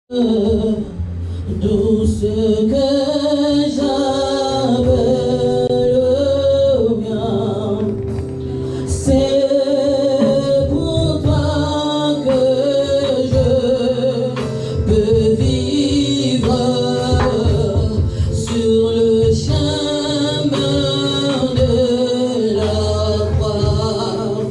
Tout ce que j'avais le mien, c'est pour toi que je peux vivre sur le chemin de la croix.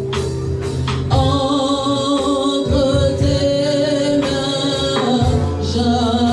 Entre tes mains, j'abandonne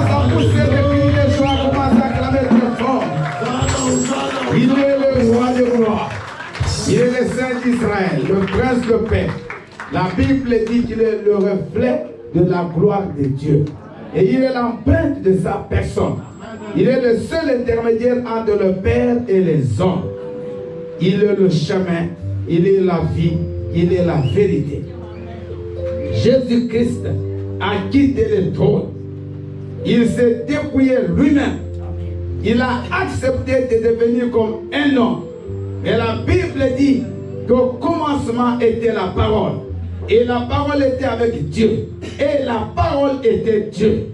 commence à pousser des cris de joie, commence à clamer très fort. Il est le roi de gloire. Il est le Saint d'Israël, le prince de paix. La Bible dit qu'il est le reflet de la gloire de Dieu. Et il est l'empreinte de sa personne. Il est le seul intermédiaire entre le Père et les hommes. Il est le chemin, il est la vie, il est la vérité. Jésus-Christ a quitté le trône. Il s'est dépouillé lui-même. Il a accepté de devenir comme un homme. Et la Bible dit qu'au commencement était la parole. Et la parole était avec Dieu. Et la parole était Dieu.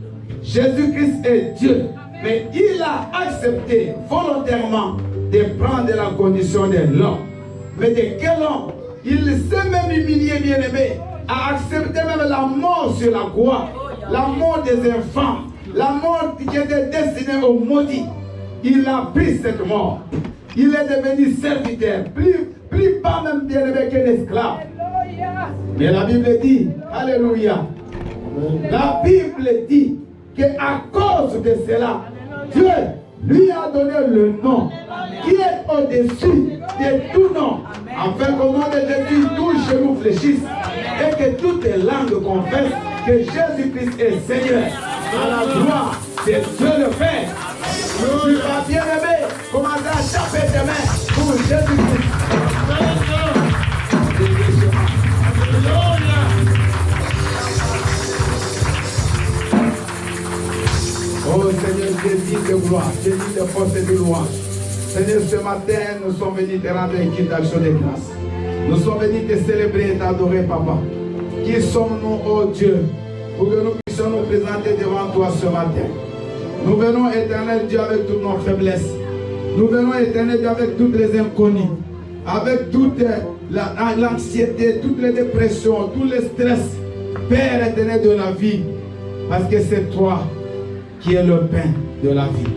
Jésus-Christ est Dieu. Mais il a accepté volontairement de prendre la condition de l'homme. Mais de quel homme? Il s'est même humilié, bien-aimé, a accepté même la mort sur la croix, la mort des enfants, la mort qui était destinée aux maudits. Il a pris cette mort. Il est devenu serviteur, plus pas même bien-aimé qu'un esclave. Mais la Bible dit, alléluia, la Bible dit qu'à cause de cela, Dieu lui a donné le nom qui est au-dessus de tout nom, afin qu'au nom de Jésus, tout genou fléchisse et que toutes les langues confessent que Jésus-Christ est Seigneur. À la gloire de Dieu le Père. Tu vas bien aimé, commencer à taper tes mains pour Jésus-Christ. Oh Seigneur, Jésus de gloire, Jésus de force et de louange. Seigneur, ce matin, nous sommes venus te rendre une quitte d'action de grâce. Nous sommes venus te célébrer et t'adorer, Papa. Qui sommes-nous, oh Dieu, pour que nous puissions nous présenter devant toi ce matin? Nous venons, éternel Dieu, avec toutes nos faiblesses. Nous venons, éternel Dieu, avec toutes les inconnues, avec toute l'anxiété, toutes les dépressions, tous les stress, Père éternel de la vie. Parce que c'est toi qui es le pain de la vie.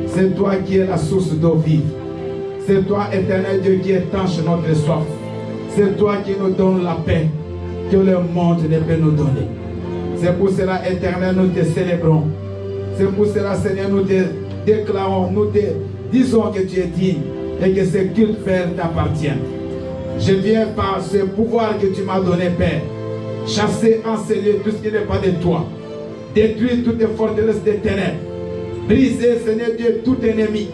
C'est toi qui es la source d'eau vive. C'est toi, éternel Dieu, qui étanche notre soif. C'est toi qui nous donne la paix que le monde ne peut nous donner. C'est pour cela, éternel, nous te célébrons. C'est pour cela, Seigneur, nous te déclarons, nous te disons que tu es digne et que ce culte, Père, t'appartient. Je viens par ce pouvoir que tu m'as donné, Père, chasser, enseigner tout ce qui n'est pas de toi. Détruire toutes les forteresses des ténèbres. Briser, Seigneur Dieu, tout ennemi.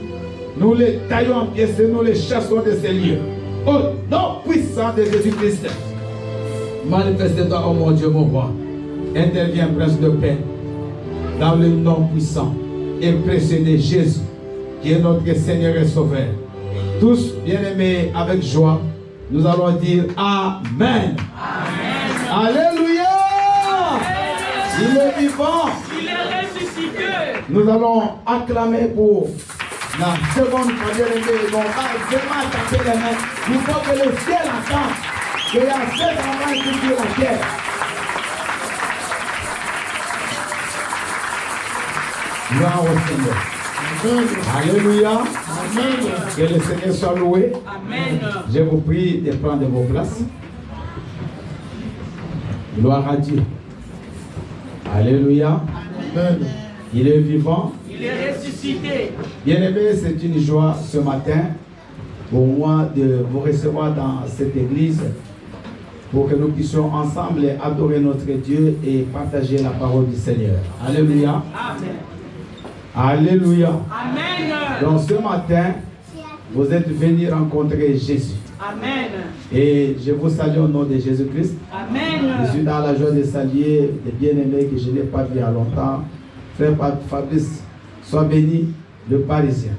Nous les taillons en pièces et nous les chassons de ces lieux. Au nom puissant de Jésus-Christ. Manifeste-toi, oh mon Dieu, mon roi. Interviens, prince de paix. Dans le nom puissant et précieux de Jésus, qui est notre Seigneur et Sauveur. Tous, bien-aimés, avec joie, nous allons dire Amen. Amen. Alléluia. Il est vivant. Il est ressuscité. Nous allons acclamer pour la seconde fois, bien-aimés. On va vraiment taper les mains. Il faut que le ciel entende qu'il y a 7 enfants qui sur la terre. Gloire au Seigneur. Amen. Alléluia. Amen. Que le Seigneur soit loué. Amen. Je vous prie de prendre vos places. Gloire à Dieu. Alléluia. Amen. Il est vivant. Il est ressuscité. Bien-aimés, c'est une joie ce matin pour moi de vous recevoir dans cette église pour que nous puissions ensemble adorer notre Dieu et partager la parole du Seigneur. Alléluia. Amen. Alléluia. Amen. Donc ce matin, vous êtes venus rencontrer Jésus. Amen. Et je vous salue au nom de Jésus-Christ. Amen. Je suis dans la joie de saluer les bien-aimés que je n'ai pas vus il y a longtemps. Frère Fabrice, sois béni, le Parisien.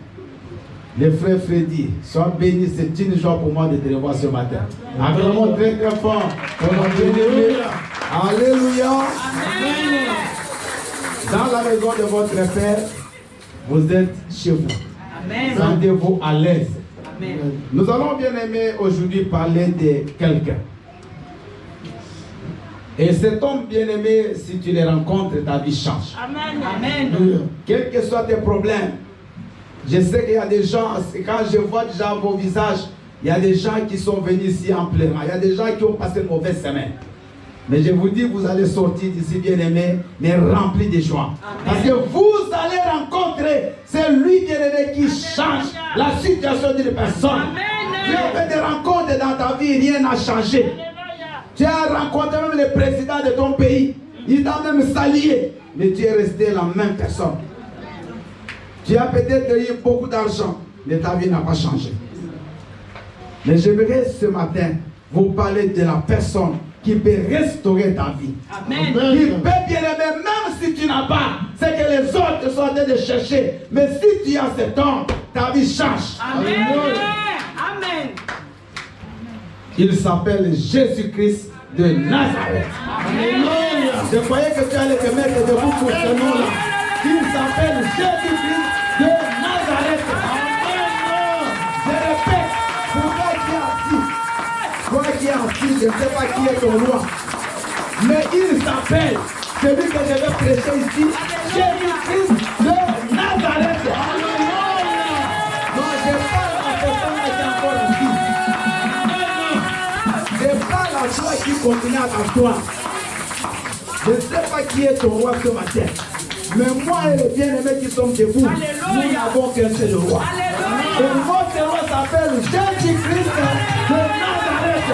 Le frère Freddy, sois béni, c'est une joie pour moi de te revoir ce matin. Acclamons très très fort pour nos bien-aimés. Alléluia. Amen. Dans la maison de votre Père, vous êtes chez vous. Amen. Sentez-vous à l'aise. Amen. Nous allons bien aimer aujourd'hui parler de quelqu'un. Et cet homme bien-aimé, si tu les rencontres, ta vie change. Amen. Amen. Quels que soient tes problèmes, je sais qu'il y a des gens, quand je vois déjà vos visages, il y a des gens qui sont venus ici en pleurant. Il y a des gens qui ont passé une mauvaise semaine. Mais je vous dis, vous allez sortir d'ici bien-aimé, mais rempli de joie. Parce que vous allez rencontrer celui bien-aimé qui change la situation d'une personne. Tu as fait des rencontres dans ta vie, rien n'a changé. Tu as rencontré même le président de ton pays. Il t'a même salué. Mais tu es resté la même personne. Tu as peut-être eu beaucoup d'argent, mais ta vie n'a pas changé. Mais j'aimerais ce matin vous parler de la personne qui peut restaurer ta vie. Amen. Qui peut bien aimer, même si tu n'as pas ce que les autres sont en train de chercher. Mais si tu as cet homme, ta vie change. Amen. Amen. Il s'appelle Jésus-Christ de Nazareth. Alléluia. Je croyais que tu allais te mettre debout pour ce nom-là. Il s'appelle Jésus-Christ de Nazareth. Je répète, pour toi qui es assis, je ne sais pas qui est ton roi. Mais il s'appelle, celui que je vais prêcher ici, Jésus-Christ de Nazareth. Non, je parle à la personne qui est encore assis. Je parle à toi qui continue à t'asseoir. Je ne sais pas qui est ton roi ce matin. Mais moi et les bien-aimés qui sommes debout, nous n'avons qu'un seul roi. Et votre roi s'appelle Jésus-Christ de Nazareth.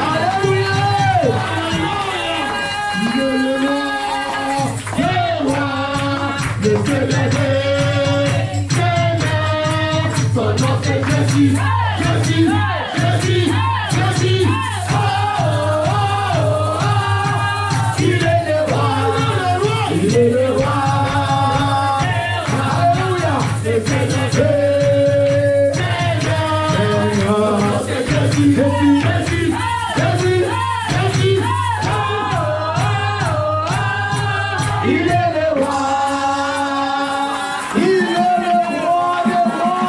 Alléluia. Son nom c'est Jésus, Jésus, Jésus, Jésus. Il est le roi, il est le roi. Alléluia. C'est Jésus, Jésus, Jésus, Jésus, Jésus. Il est le roi. Il est le roi des rois.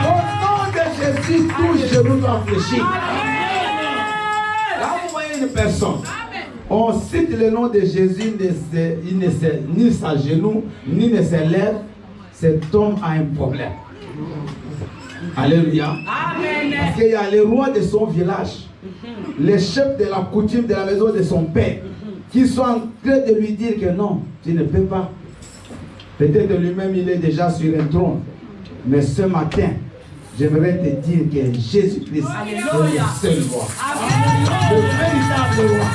Au nom de Jésus, tous genoux doivent fléchir. Là, vous voyez une personne. On cite le nom de Jésus, il ni s'agenouille, ni ne se lève. Cet homme a un problème. Alléluia. Amen. Parce qu'il y a le roi de son village, les chefs de la coutume de la maison de son père, qui sont en train de lui dire que non, tu ne peux pas. Peut-être lui-même, il est déjà sur un trône. Mais ce matin, j'aimerais te dire que Jésus-Christ est le seul roi. Le véritable roi.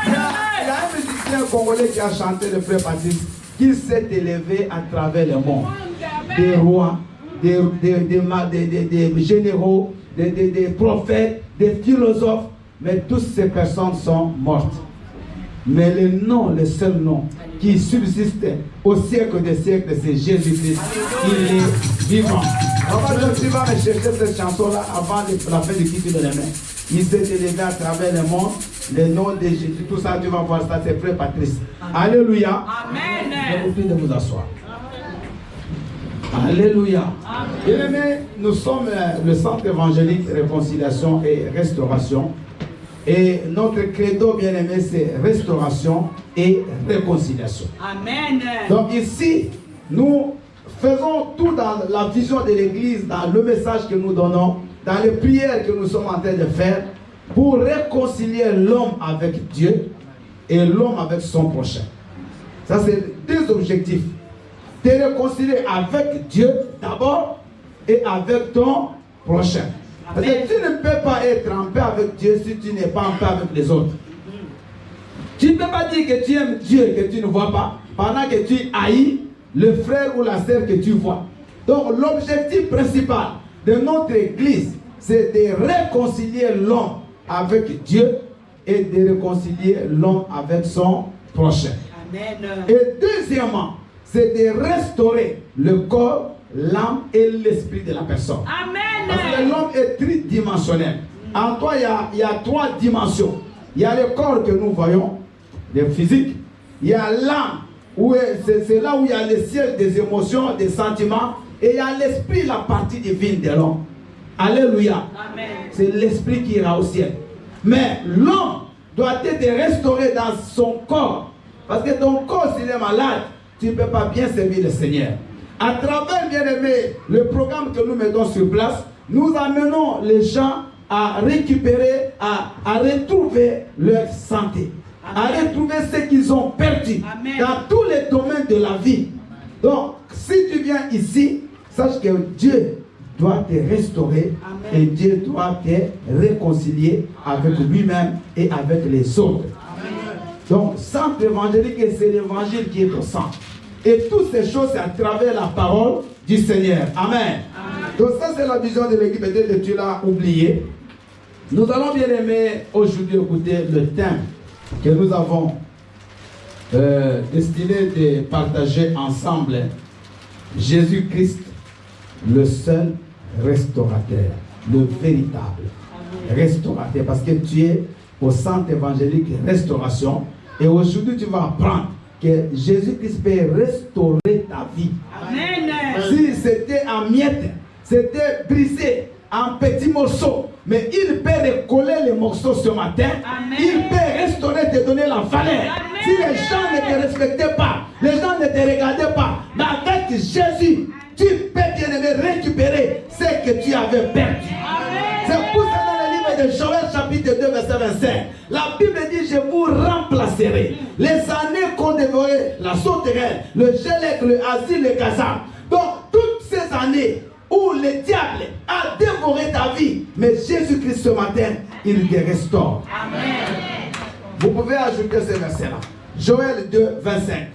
Il y a un musicien congolais qui a chanté, le frère Patrice, qui s'est élevé à travers le monde. Des rois, des généraux, des prophètes, des philosophes, mais toutes ces personnes sont mortes. Mais le nom, le seul nom qui subsiste au siècle des siècles, c'est Jésus-Christ. Il est vivant. Tu vas me chercher cette chanson-là avant la fin du titre de la main. Il s'est élevé à travers le monde, le nom de Jésus, tout ça, tu vas voir ça, c'est frère Patrice. Alléluia. Amen. Je vous prie de vous asseoir. Alléluia. Bien-aimés, nous sommes le centre évangélique Réconciliation et Restauration. Et notre credo, bien-aimé, c'est restauration et réconciliation. Amen. Donc ici, nous faisons tout dans la vision de l'Église, dans le message que nous donnons, dans les prières que nous sommes en train de faire, pour réconcilier l'homme avec Dieu et l'homme avec son prochain. Ça, c'est deux objectifs. Te réconcilier avec Dieu d'abord et avec ton prochain. Parce que tu ne peux pas être en paix avec Dieu si tu n'es pas en paix avec les autres. Tu ne peux pas dire que tu aimes Dieu et que tu ne vois pas, pendant que tu haïs le frère ou la sœur que tu vois. Donc l'objectif principal de notre église, c'est de réconcilier l'homme avec Dieu et de réconcilier l'homme avec son prochain. Amen. Et deuxièmement, c'est de restaurer le corps, l'âme et l'esprit de la personne. Amen. Parce que l'homme est tridimensionnel. En toi, il y a trois dimensions. Il y a le corps que nous voyons, le physique. Il y a l'âme, c'est là où il y a le siège des émotions, des sentiments. Et il y a l'esprit, la partie divine de l'homme. Alléluia. Amen. C'est l'esprit qui ira au ciel. Mais l'homme doit être restauré dans son corps. Parce que ton corps, s'il est malade, tu ne peux pas bien servir le Seigneur. À travers, bien aimé, le programme que nous mettons sur place, nous amenons les gens à récupérer, à retrouver leur santé, à retrouver ce qu'ils ont perdu dans tous les domaines de la vie. Donc, si tu viens ici, sache que Dieu doit te restaurer. Amen. Et Dieu doit te réconcilier avec lui-même et avec les autres. Amen. Donc, centre évangélique, c'est l'évangile qui est au centre. Et toutes ces choses, c'est à travers la parole du Seigneur. Amen. Amen. Donc, ça, c'est la vision de l'équipe. Peut-être que tu l'as oublié. Nous allons bien aimer aujourd'hui écouter le thème que nous avons destiné de partager ensemble. Jésus-Christ, le seul restaurateur, le véritable restaurateur, parce que tu es au centre évangélique restauration, et aujourd'hui tu vas apprendre que Jésus-Christ peut restaurer ta vie. Amen. Si c'était en miettes, c'était brisé en petits morceaux, mais il peut recoller les morceaux ce matin. Amen. Il peut restaurer, te donner la valeur. Amen. Si les gens ne te respectaient pas, les gens ne te regardaient pas, mais avec Jésus, tu peux bien aimer récupérer ce que tu avais perdu. C'est pour ça dans le livre de Joël chapitre 2 verset 25, la Bible dit: je vous remplacerai les années qu'on dévorait, la sauterelle, le gélec, le asile, le gazan. Donc toutes ces années où le diable a dévoré ta vie, mais Jésus-Christ ce matin, il te restaure. Amen. Vous pouvez ajouter ce verset-là. Joël 2, 25.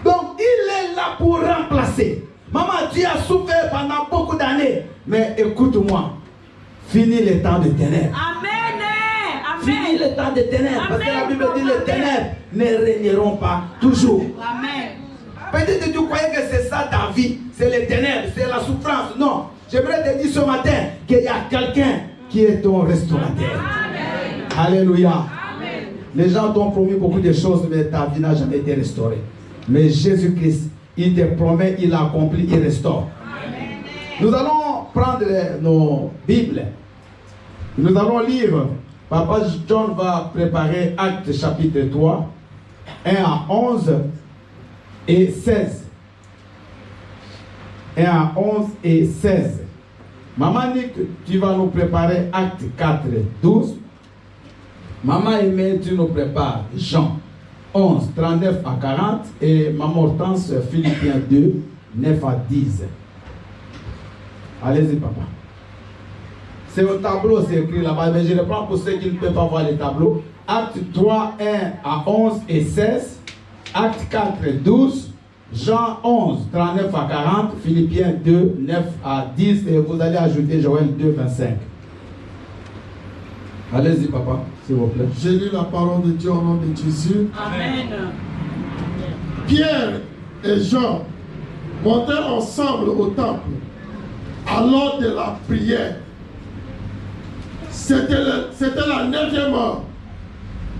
Donc il est là pour remplacer. Maman, tu as souffert pendant beaucoup d'années. Mais écoute-moi, finis le temps de ténèbres. Amen. Amen. Finis le temps de ténèbres. Amen. Parce que la Bible dit: les ténèbres ne régneront pas toujours. Amen. Peut-être que tu croyais que c'est ça ta vie, c'est les ténèbres, c'est la souffrance. Non, j'aimerais te dire ce matin qu'il y a quelqu'un qui est ton restaurateur. Amen. Alléluia. Amen. Les gens t'ont promis beaucoup de choses, mais ta vie n'a jamais été restaurée. Mais Jésus-Christ, il te promet, il accomplit, il restaure. Amen. Nous allons prendre nos Bibles. Nous allons lire. Papa John va préparer Actes chapitre 3, 1 à 11 et 16. 1 à 11 et 16. Maman Nick, tu vas nous préparer Actes 4, 12. Maman Aimée, tu nous prépares Jean 11, 39 à 40. Et Maman Hortense, Philippiens 2, 9 à 10. Allez-y, papa. C'est au tableau, c'est écrit là-bas, mais je reprends pour ceux qui ne peuvent pas voir les tableaux. Acte 3, 1 à 11 et 16. Acte 4, 12. Jean 11, 39 à 40. Philippiens 2, 9 à 10. Et vous allez ajouter Joël 2, 25. Allez-y, papa, s'il vous plaît. J'ai lu la parole de Dieu au nom de Jésus. Amen. Pierre et Jean montèrent ensemble au temple à l'heure de la prière. C'était la 9e heure.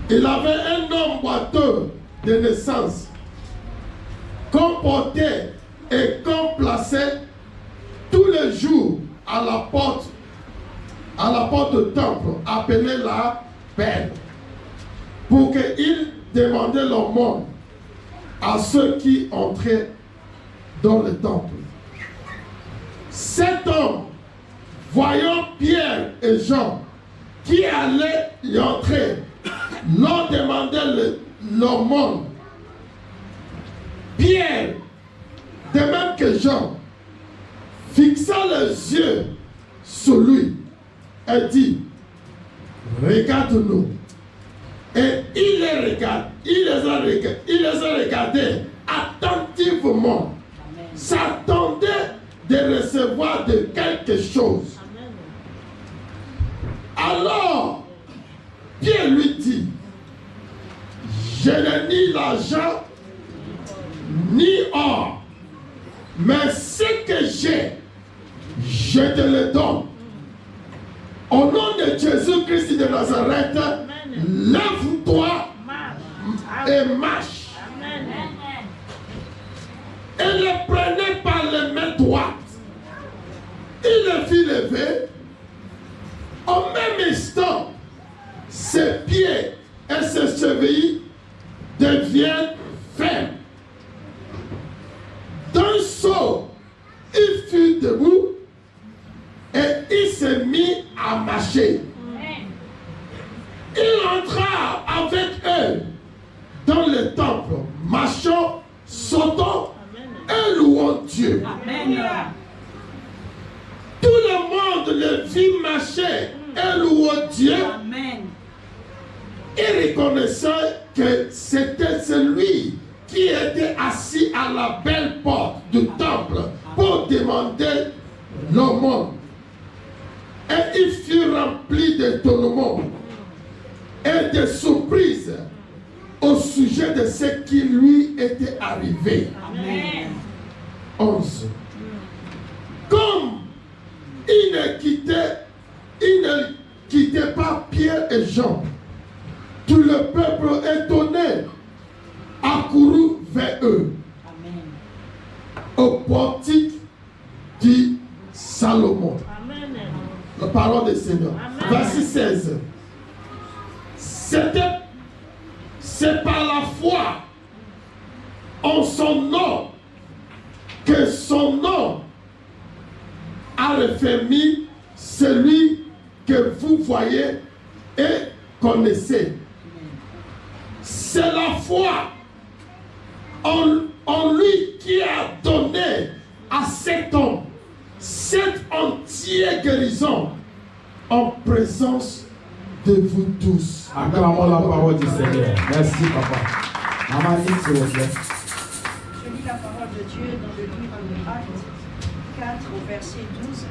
Il avait un homme boiteux de naissance, qu'on portait et qu'on plaçait tous les jours à la porte du temple, appelée la Peine, pour qu'il demandait l'aumône à ceux qui entraient dans le temple. Cet homme, voyant Pierre et Jean qui allaient y entrer, leur demandait l'aumône. Pierre, de même que Jean, fixa les yeux sur lui et dit: regarde-nous. Et il les a regardés attentivement, s'attendait de recevoir de quelque chose. Alors, Pierre lui dit: je n'ai ni l'argent ni or, mais ce que j'ai, je te le donne. Au nom de Jésus-Christ de Nazareth, lève-toi et marche. Et le prenait par les mains droites. Il le fit lever. Au même instant, ses pieds et ses chevilles deviennent fermes. D'un saut, il fut debout et le temple, marchant, sautant et louant Dieu. Amen. Tout le monde le vit marcher et louant Dieu. Amen. Et reconnaissant que c'était celui qui était assis à la belle porte du temple pour demander l'aumône. Et il fut rempli d'étonnement et de surprise au sujet de ce qui lui était arrivé. Amen. 11. Comme il ne quittait pas Pierre et Jean, tout le peuple étonné accourut vers eux Amen. au portique du Salomon. La parole du Seigneur. Verset 16. C'est par la foi en son nom que son nom a refermé celui que vous voyez et connaissez. C'est la foi en lui qui a donné à cet homme cette entière guérison en présence de vous tous. Acclamons la parole du Seigneur. Merci, papa. Maman, s'il vous plaît. Je lis la parole de Dieu dans le livre de Actes 4 au verset 12.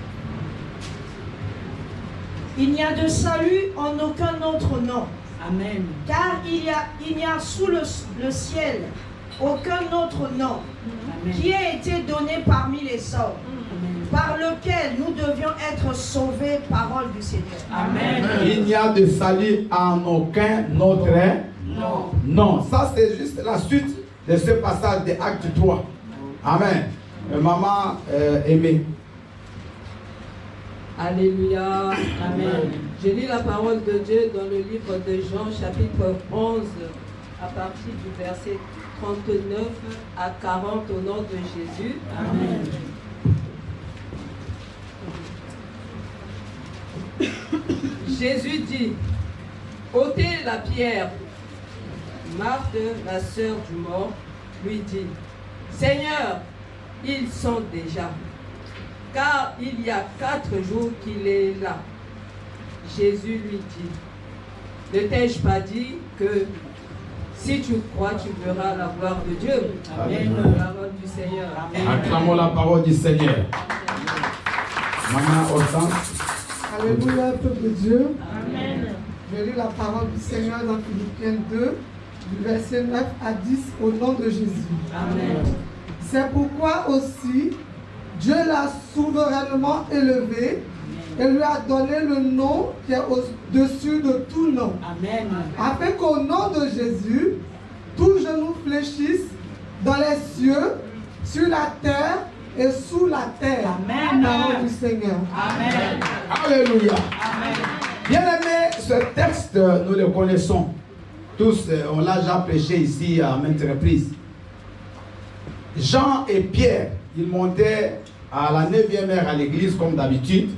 Il n'y a de salut en aucun autre nom, Amen. car il n'y a sous le ciel aucun autre nom Amen. qui ait été donné parmi les hommes, Amen. par lequel nous devions être sauvés, parole du Seigneur. Amen. Il n'y a de salut en aucun autre. Non. Non, ça c'est juste la suite de ce passage de Acte 3. Amen. Maman aimée. Alléluia. Amen. Je lis la parole de Dieu dans le livre de Jean, chapitre 11, à partir du verset 39 à 40 au nom de Jésus. Amen. Jésus dit, ôtez la pierre. Marthe, la sœur du mort, lui dit, Seigneur, ils sont déjà, car il y a 4 jours qu'il est là. Jésus lui dit, ne t'ai-je pas dit que si tu crois, tu verras la gloire de Dieu. Amen. La parole du Seigneur. Acclamons la parole du Seigneur. Maman Hortense. Alléluia, peuple de Dieu. Amen. Je lis la parole du Seigneur dans Philippiens 2, du verset 9 à 10, au nom de Jésus. Amen. C'est pourquoi aussi Dieu l'a souverainement élevé et lui a donné le nom qui est au-dessus de tout nom, Amen. afin qu'au nom de Jésus, tout genou fléchisse dans les cieux, sur la terre et sous la terre. Amen. Parole du Seigneur. Amen. Alléluia. Amen. Bien-aimés, ce texte, nous le connaissons. Tous, on l'a déjà prêché ici à maintes reprises. Jean et Pierre, ils montaient à la 9e heure à l'église comme d'habitude.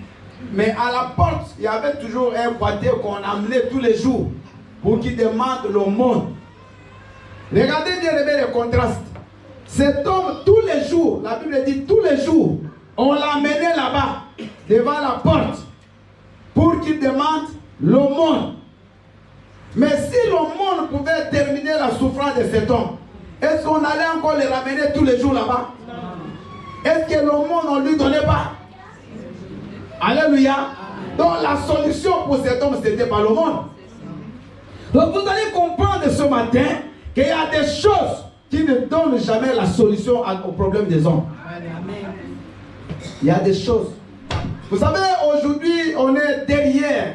Mais à la porte, il y avait toujours un boité qu'on amenait tous les jours pour qu'il demande l'aumône. Regardez bien le contraste. Cet homme, tous les jours, la Bible dit tous les jours, on l'amenait là-bas, devant la porte, pour qu'il demande l'aumône. Mais si l'aumône pouvait terminer la souffrance de cet homme, est-ce qu'on allait encore le ramener tous les jours là-bas? Est-ce que l'aumône, on ne lui donnait pas? Alléluia. Donc la solution pour cet homme, c'était pas l'aumône. Donc vous allez comprendre ce matin qu'il y a des choses qui ne donnent jamais la solution au problème des hommes. Il y a des choses. Vous savez, aujourd'hui, on est derrière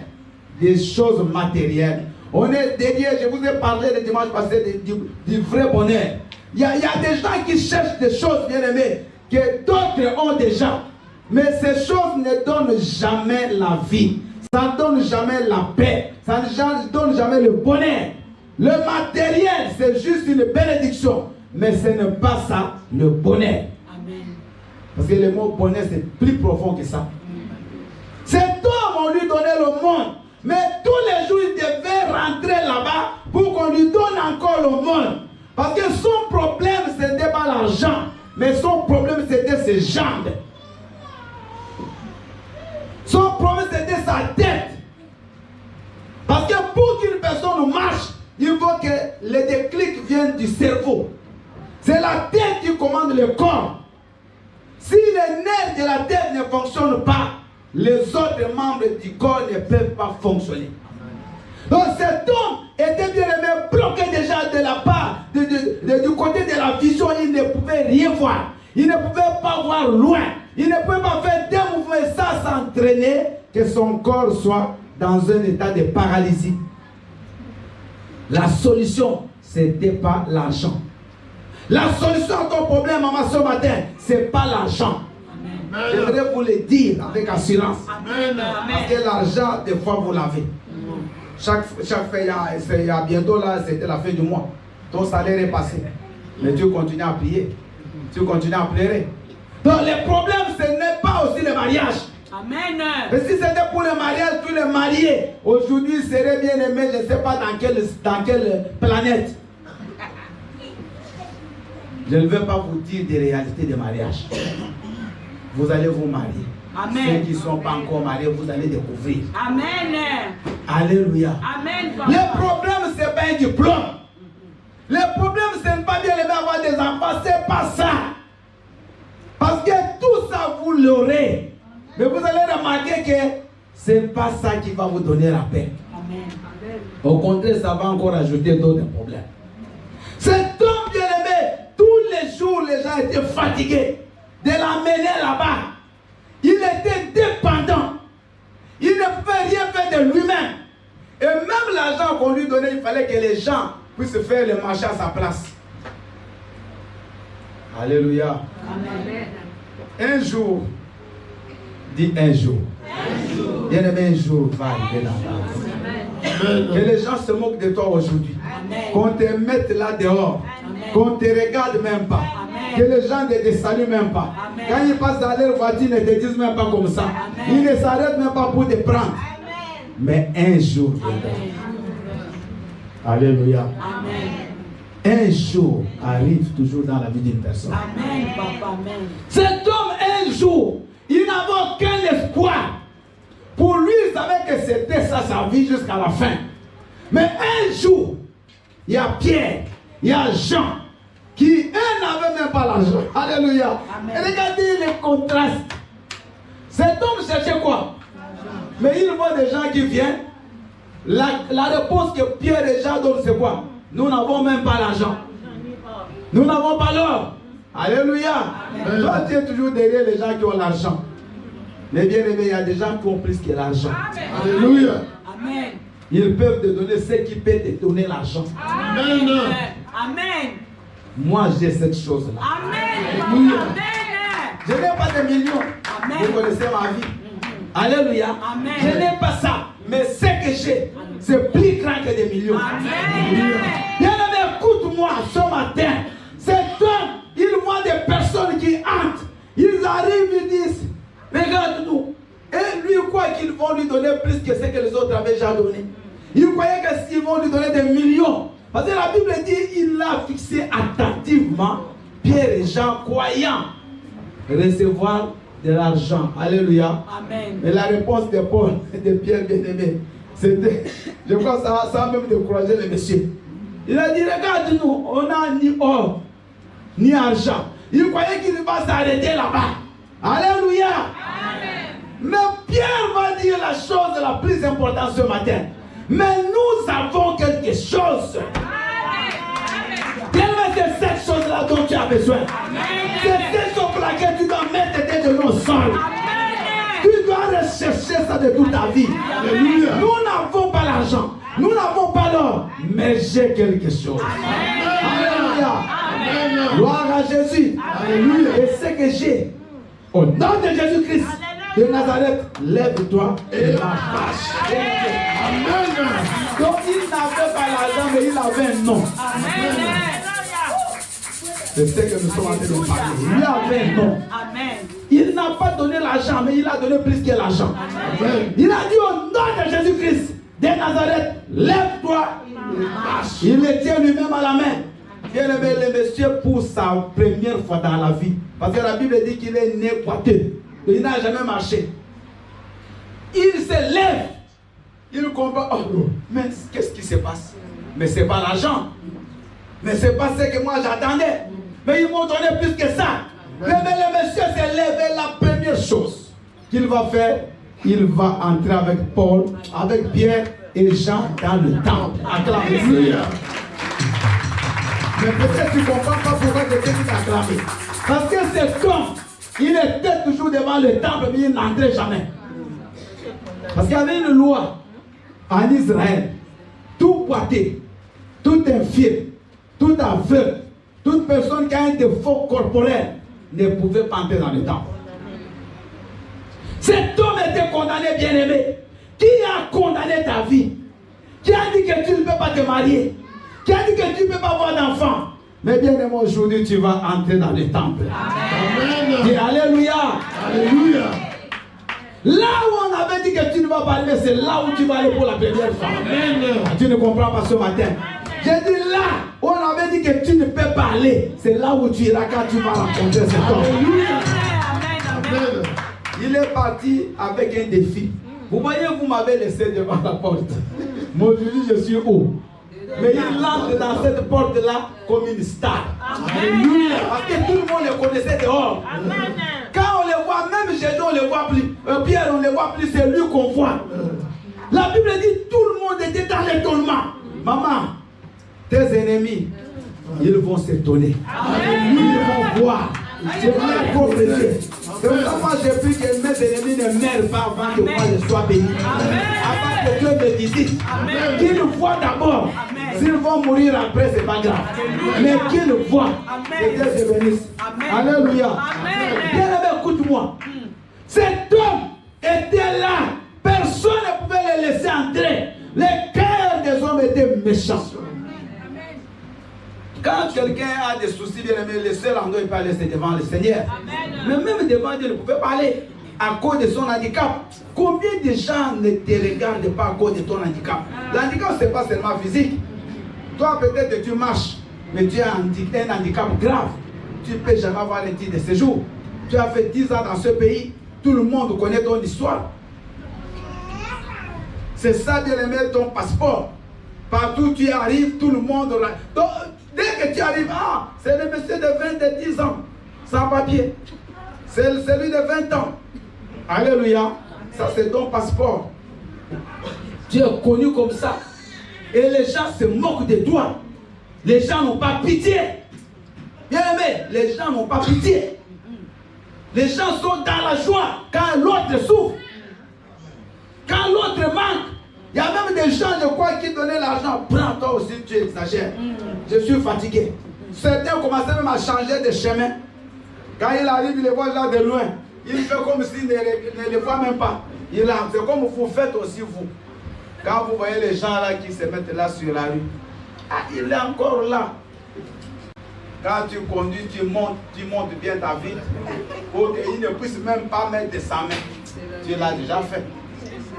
des choses matérielles. On est derrière, je vous ai parlé le dimanche passé du vrai bonheur. Il y a des gens qui cherchent des choses, bien aimées, que d'autres ont déjà. Mais ces choses ne donnent jamais la vie. Ça ne donne jamais la paix. Ça ne donne jamais le bonheur. Le matériel, c'est juste une bénédiction. Mais ce n'est pas ça, le bonheur. Amen. Parce que le mot bonheur, c'est plus profond que ça. Cet homme, on lui donnait le monde. Mais tous les jours, il devait rentrer là-bas pour qu'on lui donne encore le monde. Parce que son problème, ce n'était pas l'argent, mais son problème, c'était ses jambes. Son problème, c'était sa tête. Parce que pour qu'une personne marche, il faut que le déclic vienne du cerveau. C'est la tête qui commande le corps. Si les nerfs de la tête ne fonctionnent pas, les autres membres du corps ne peuvent pas fonctionner. Donc cet homme était bien aimé, bloqué déjà de la part, du côté de la vision, il ne pouvait rien voir. Il ne pouvait pas voir loin. Il ne pouvait pas faire des mouvements et ça s'entraîner que son corps soit dans un état de paralysie. La solution, ce n'était pas l'argent. La solution à ton problème, maman, ce matin, ce n'est pas l'argent. J'aimerais vous le dire avec assurance. Amen. Parce que l'argent, des fois, vous l'avez. Chaque fin, il y a bientôt là, c'était la fin du mois. Ton salaire est passé. Mais tu continues à prier. Tu continues à pleurer. Donc, le problème, ce n'est pas aussi le mariage. Amen. Mais si c'était pour le mariage, tous les mariés, aujourd'hui, seraient bien aimés, je ne sais pas dans quelle planète. Je ne veux pas vous dire des réalités de mariage. Vous allez vous marier. Amen. Ceux qui ne sont pas encore mariés, vous allez découvrir. Amen. Alléluia. Amen. Le problème, ce n'est pas un diplôme. Le problème, ce n'est pas bien aimer avoir des enfants. Ce n'est pas ça. Parce que tout ça, vous l'aurez. Mais vous allez remarquer que ce n'est pas ça qui va vous donner la paix. Amen. Au contraire, ça va encore ajouter d'autres problèmes. Cet homme bien aimé, tous les jours, les gens étaient fatigués de l'amener là-bas. Il était dépendant. Il ne pouvait rien faire de lui-même. Et même l'argent qu'on lui donnait, il fallait que les gens puissent faire le marché à sa place. Alléluia. Amen. Un jour, dis un jour. Bien aimé, un jour va arriver là-bas. Que les gens se moquent de toi aujourd'hui. Qu'on te mette là dehors. Qu'on ne te regarde même pas. Que les gens ne te saluent même pas. Quand ils passent dans leur voiture, ils ne te disent même pas comme ça. Ils ne s'arrêtent même pas pour te prendre. Mais un jour viendra. Alléluia. Un jour arrive toujours dans la vie d'une personne. Amen, papa, amen. Cet homme, un jour, il n'avait aucun espoir. Pour lui, il savait que c'était ça sa vie jusqu'à la fin. Mais un jour, il y a Pierre, il y a Jean, qui eux n'avaient même pas l'argent. Alléluia. Et regardez les contrastes. Cet homme cherchait quoi? Mais il voit des gens qui viennent. La réponse que Pierre et Jean donnent, c'est quoi? Nous n'avons même pas l'argent. Nous n'avons pas l'or. Alléluia. Toi, tu es toujours derrière les gens qui ont l'argent. Mais bien aimé, il y a des gens qui ont plus que l'argent. Alléluia. Amen. Ils peuvent te donner ce qui peut te donner l'argent. Amen. Amen. Moi, j'ai cette chose-là. Amen. Amen. Je n'ai pas de millions. Amen. Vous connaissez ma vie. Alléluia. Amen. Je n'ai pas ça. Mais ce que j'ai, c'est plus grand que des millions. Amen. Bien aimé, écoute-moi ce matin. Cet homme, il voit des personnes qui hantent. Ils arrivent, ils disent, regarde-nous. Et lui, il croit qu'ils vont lui donner plus que ce que les autres avaient déjà donné. Il croyait qu'ils vont lui donner des millions. Parce que la Bible dit, il l'a fixé attentivement, Pierre et Jean, croyant recevoir de l'argent. Alléluia. Amen. Mais la réponse de Paul et de Pierre bien-aimé, c'était, je crois que ça a même découragé le monsieur. Il a dit, regarde-nous, on n'a ni or, ni argent. Il croyait qu'il va s'arrêter là-bas. Alléluia. Amen. Mais Pierre va dire la chose la plus importante ce matin. Mais nous avons quelque chose. C'est cette chose-là dont tu as besoin. C'est cette chose pour laquelle tu dois mettre tes genoux au sol. Tu dois rechercher ça de toute ta vie. Alléluia. Nous n'avons pas l'argent. Nous n'avons pas l'or. Mais j'ai quelque chose. Alléluia. Amen. Gloire à Jésus. Alléluia. Et ce que j'ai, au nom de Jésus-Christ de Nazareth, lève-toi et marche. Amen. Donc il n'avait pas l'argent, mais il avait un nom. Amen. C'est ce que nous sommes en train de parler. Il avait un nom. Amen. Il n'a pas donné l'argent, mais il a donné plus que l'argent. Il a dit au nom de Jésus-Christ de Nazareth, lève-toi et marche. Il le tient lui-même à la main. Bien aimé, le monsieur pour sa première fois dans la vie. Parce que la Bible dit qu'il est né boiteux. Il n'a jamais marché. Il se lève. Il comprend. Oh, mais qu'est-ce qui se passe? Mais ce n'est pas l'argent. Mais ce n'est pas ce que moi j'attendais. Mais ils m'ont donné plus que ça. Mais le monsieur s'est levé. La première chose qu'il va faire, il va entrer avec Paul, avec Pierre et Jean dans le temple. Acclamez le Seigneur. Mais peut-être tu ne comprends pas pourquoi quelqu'un dit acclamer. Parce que cet homme, il était toujours devant le temple, mais il n'entrait jamais. Parce qu'il y avait une loi en Israël. Tout boité, tout infirme, tout aveugle, toute personne qui a un défaut corporel ne pouvait pas entrer dans le temple. Cet homme était condamné, bien-aimé. Qui a condamné ta vie? Qui a dit que tu ne peux pas te marier? Qui a dit que tu ne peux pas avoir d'enfant? Mais bien-aimé, aujourd'hui, tu vas entrer dans le temple. Amen. Dis Alléluia. Alléluia. Là où on avait dit que tu ne vas pas aller, c'est là où tu vas aller pour la première fois. Amen. Tu ne comprends pas ce matin. J'ai dit là où on avait dit que tu ne peux pas aller, c'est là où tu iras quand tu vas rencontrer cet homme. Alléluia. Amen. Il est parti avec un défi. Vous voyez, vous m'avez laissé devant la porte. Moi, je dis, je suis haut. Mais il entre dans cette porte-là comme une star. Alléluia. Parce que tout le monde le connaissait dehors. Amen. Quand on les voit, même Jésus, on ne les voit plus. Pierre, on ne les voit plus, c'est lui qu'on voit. La Bible dit tout le monde était dans l'étonnement. Maman, tes ennemis, ils vont s'étonner. Ils vont voir. C'est bien pour plaisir. C'est pour ça que moi j'ai pris que mes ennemis ne meurent pas avant que moi je sois béni. Avant que Dieu me visite. Qu'ils voient d'abord. S'ils vont mourir après, c'est pas grave. Mais qu'ils voient. Que Dieu te bénisse. Alléluia. Bien aimé, écoute-moi. Cet homme était là. Personne ne pouvait le laisser entrer. Les cœurs des hommes étaient méchants. Quand quelqu'un a des soucis, bien aimé, le seul endroit où il peut aller, c'est devant le Seigneur. Amen. Mais même devant Dieu, il ne pouvait pas aller à cause de son handicap. Combien de gens ne te regardent pas à cause de ton handicap? L'handicap, ce n'est pas seulement physique. Toi, peut-être tu marches, mais tu as un handicap grave. Tu ne peux jamais avoir un titre de séjour. Tu as fait 10 ans dans ce pays. Tout le monde connaît ton histoire. C'est ça, bien aimé, ton passeport. Partout où tu arrives, tout le monde... Donc, dès que tu arrives, c'est le monsieur de 10 ans, sans papier. C'est celui de 20 ans. Alléluia. Ça, c'est ton passeport. Tu es connu comme ça. Et les gens se moquent de toi. Les gens n'ont pas pitié. Bien aimé, les gens n'ont pas pitié. Les gens sont dans la joie quand l'autre souffre. Quand l'autre manque. Il y a même des gens, je crois, qui donnaient l'argent. Prends toi aussi, tu exagères. Je suis fatigué. Certains commençaient même à changer de chemin. Quand il arrive, il les voit là de loin. Il fait comme s'il ne les voit même pas. C'est comme vous faites aussi vous. Quand vous voyez les gens là qui se mettent là sur la rue. Il est encore là. Quand tu conduis, tu montes bien ta vie. Pour qu'il ne puisse même pas mettre de sa main. Tu l'as déjà fait.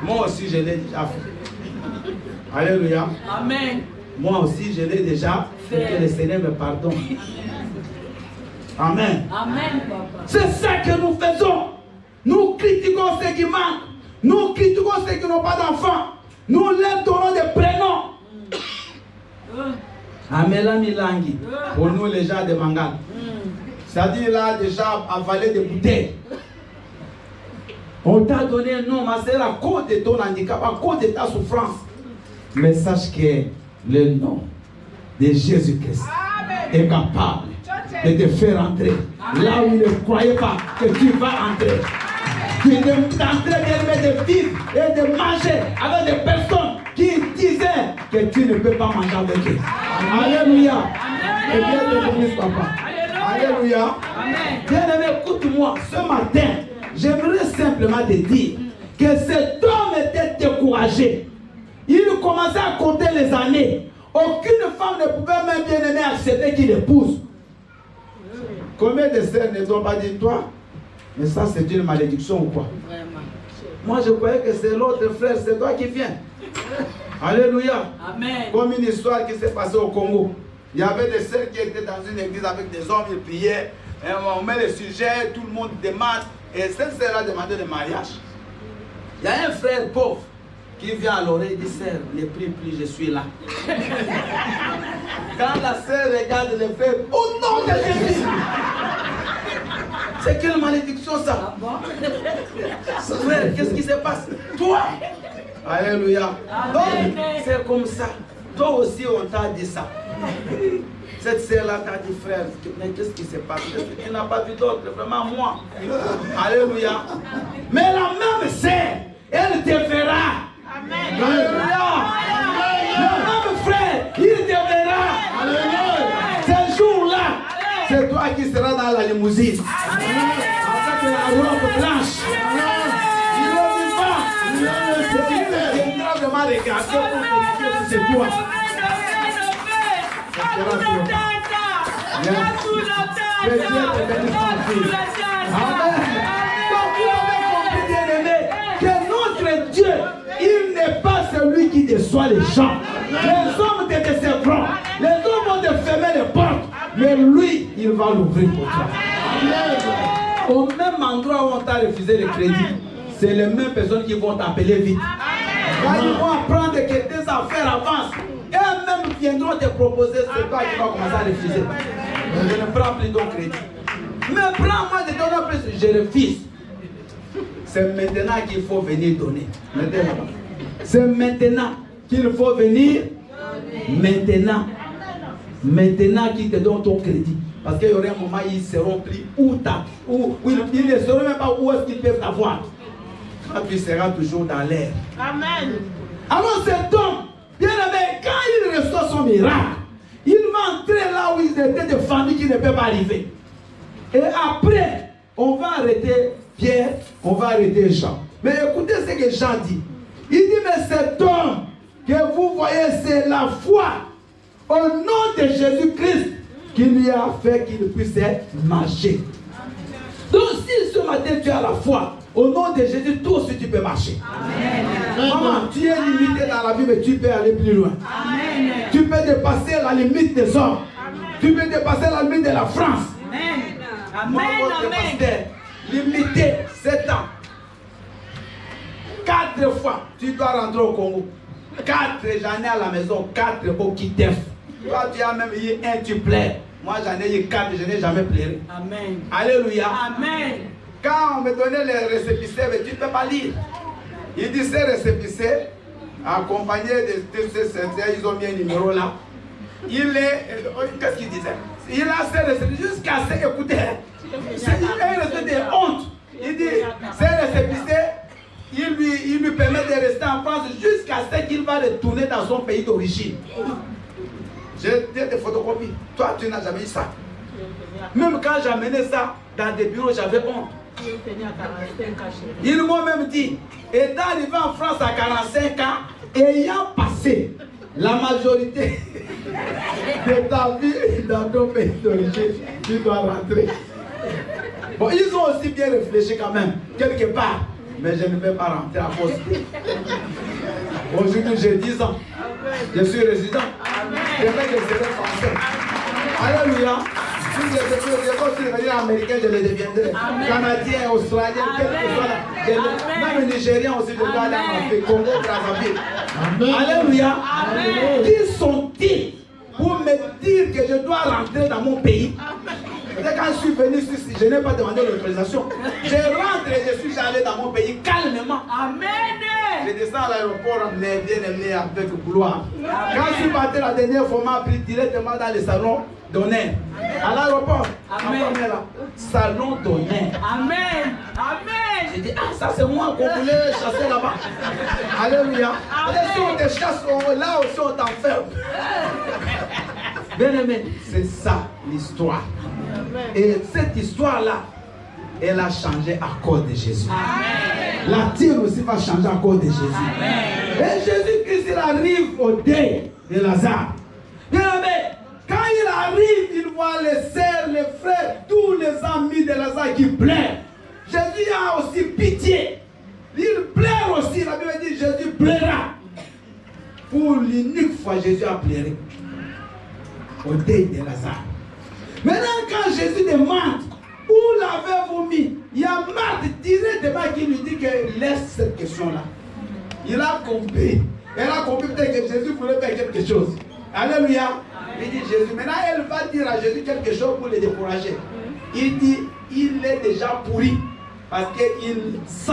Moi aussi, je l'ai déjà fait. Alléluia. Amen. Moi aussi, je l'ai déjà fait. Que le Seigneur me pardonne. Amen. Amen, papa. C'est ça que nous faisons. Nous critiquons ceux qui manquent. Nous critiquons ceux qui n'ont pas d'enfants. Nous leur donnons des prénoms. Amela Milangi. Pour nous, les gens de Mangal. C'est-à-dire, il a déjà avalé des bouteilles. On t'a donné un nom, ma sœur, à cause de ton handicap, à cause de ta souffrance. Mais sache que le nom de Jésus-Christ est capable de te faire entrer là où il ne croyait pas que tu vas entrer. Tu es d'entrer, de vivre et de manger avec des personnes qui disaient que tu ne peux pas manger avec eux. Alléluia. Et bien te bénisse, papa. Alléluia. Bien aimé, écoute-moi, ce matin, j'aimerais simplement te dire que cet homme était découragé. Il commençait à compter les années. Aucune femme ne pouvait même bien aimer accepter qu'il épouse. Combien de sœurs ne doivent pas dire toi? Mais ça, c'est une malédiction ou quoi? Moi, je croyais que c'est l'autre frère, c'est toi qui viens. Alléluia. Amen. Comme une histoire qui s'est passée au Congo. Il y avait des sœurs qui étaient dans une église avec des hommes, ils priaient. Et on met le sujet, tout le monde demande. Et cette sœur a demandé le mariage. Il y a un frère pauvre qui vient à l'oreille et dit, sœur, ne prie plus, je suis là. Quand la sœur regarde le frère, au nom de Jésus, c'est quelle malédiction ça? Frère, qu'est-ce qui se passe? Toi, alléluia. Donc, c'est comme ça. Toi aussi, on t'a dit ça. Cette sœur-là t'a dit, frère, mais qu'est-ce qui se passe? Tu n'as pas vu d'autre, vraiment moi. Alléluia. Mais la même sœur, elle te verra. Amen. Alléluia. Le même frère, il te verra. Alléluia. Ce jour-là, c'est toi qui seras dans la limousine. Avec la robe blanche. Il ne vit pas. Il viendra vraiment regarder pour vérifier si c'est toi. Notre Dieu, il n'est pas celui qui déçoit les gens. Les hommes te décevront, les hommes vont te fermer les portes, mais lui, il va l'ouvrir pour toi. Au même endroit où on t'a refusé le crédit, c'est les mêmes personnes qui vont t'appeler vite. Quand ils vont apprendre que tes affaires avancent, eux-mêmes viendront te proposer, c'est toi qui vas commencer à refuser. Je ne prends plus ton crédit. Mais prends-moi, je donne plus, je refuse. C'est maintenant qu'il faut venir donner. C'est maintenant qu'il faut venir. Maintenant qu'ils te donnent ton crédit. Parce qu'il y aura un moment où ils seront pris où ils ne sauront même pas où est-ce qu'ils peuvent t'avoir. Tu seras toujours dans l'air. Amen. Alors cet homme, bien aimé, quand il reçoit son miracle, il va entrer là où ils étaient des familles qui ne peuvent pas arriver. Et après, on va arrêter Pierre, on va arrêter Jean. Mais écoutez ce que Jean dit. Il dit, mais cet homme que vous voyez, c'est la foi au nom de Jésus-Christ qui lui a fait qu'il puisse marcher. Donc si ce matin tu as la foi, au nom de Jésus, toi aussi tu peux marcher. Amen. Maman, tu es limité dans la vie, mais tu peux aller plus loin. Amen. Tu peux dépasser la limite des hommes. Amen. Tu peux dépasser la limite de la France. Amen. Moi, votre pasteur, limité 7 ans. 4 fois, tu dois rentrer au Congo. 4, j'en ai à la maison, 4 au Kitef. Toi, tu as même eu un, tu plais. Moi, j'en ai eu 4, je n'ai jamais pleuré. Amen. Alléluia. Amen. Quand on me donnait les récépissés, mais tu ne peux pas lire. Il dit ces récépissés, accompagnés de ces centres, ils ont mis un numéro là. Qu'est-ce qu'il disait? Il a ces récépissés jusqu'à ce, écoutez, c'est un récépissé de honte. Il dit, ces récépissés, il lui permet de rester en France jusqu'à ce qu'il va retourner dans son pays d'origine. J'ai des photocopies. Toi, tu n'as jamais eu ça. Même quand j'amenais ça dans des bureaux, j'avais honte. Ils m'ont même dit, étant arrivé en France à 45 ans, ayant passé la majorité de ta vie dans ton pays d'origine, tu dois rentrer. Bon, ils ont aussi bien réfléchi quand même, quelque part. Mais je ne vais pas rentrer à cause. Aujourd'hui, j'ai 10 ans. Je suis résident. Demain, je serai français. Alléluia. Si je veux devenir américain, je le deviendrai. Canadien, australien, quel que soit. Même nigérien aussi, je dois aller en Afrique. Congo, Brazzaville. Alléluia. Qui sont-ils pour me dire que je dois rentrer dans mon pays? Quand je suis venu ici, je n'ai pas demandé l'autorisation. Je rentre et je suis allé dans mon pays calmement. Amen. Je descends à l'aéroport, mais bien aimé avec gloire. Quand je suis parti la dernière fois, on m'a pris directement dans le salon d'honneur. À l'aéroport. Amen. Salon d'honneur. Amen. Amen. J'ai dit, ah, ça c'est moi qu'on voulait chasser là-bas. Alléluia. Et si on te chasse, là aussi on t'enferme. Bien aimé, c'est ça l'histoire. Et cette histoire-là, elle a changé à cause de Jésus. Amen. La tienne aussi va changer à cause de Jésus. Amen. Et Jésus-Christ, il arrive au deuil de Lazare. Bien aimé, quand il arrive, il voit les sœurs, les frères, tous les amis de Lazare qui pleurent. Jésus a aussi pitié. Il pleure aussi. La Bible dit Jésus pleura. Pour l'unique fois, Jésus a pleuré. au deuil de Lazare. Maintenant, quand Jésus demande où l'avez-vous mis, il y a Marthe directement qui lui dit que laisse cette question-là. Il a compris. Elle a compris peut-être que Jésus voulait faire quelque chose. Alléluia. Il dit Jésus. Maintenant, elle va dire à Jésus quelque chose pour le décourager. Il dit, il est déjà pourri parce qu'il sent.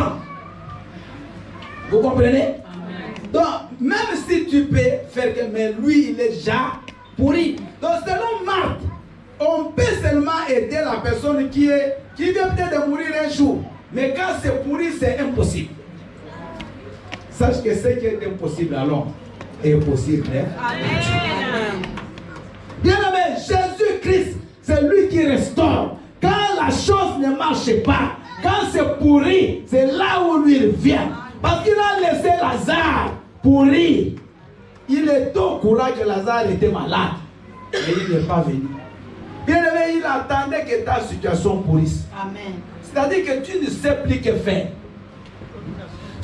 Vous comprenez? Donc, même si tu peux faire que, mais lui, il est déjà pourri. Donc, selon Marthe, on peut seulement aider la personne qui vient peut-être de mourir un jour. Mais quand c'est pourri, c'est impossible. Sache que ce qui est impossible alors est possible. Hein? Amen. Bien aimé, Jésus-Christ, c'est lui qui restaure. Quand la chose ne marche pas, quand c'est pourri, c'est là où lui il vient. Parce qu'il a laissé Lazare pourri. Il est au courant que Lazare était malade. Mais il n'est pas venu. Bien aimé, il attendait que ta situation pourrisse. Amen. C'est-à-dire que tu ne sais plus que faire.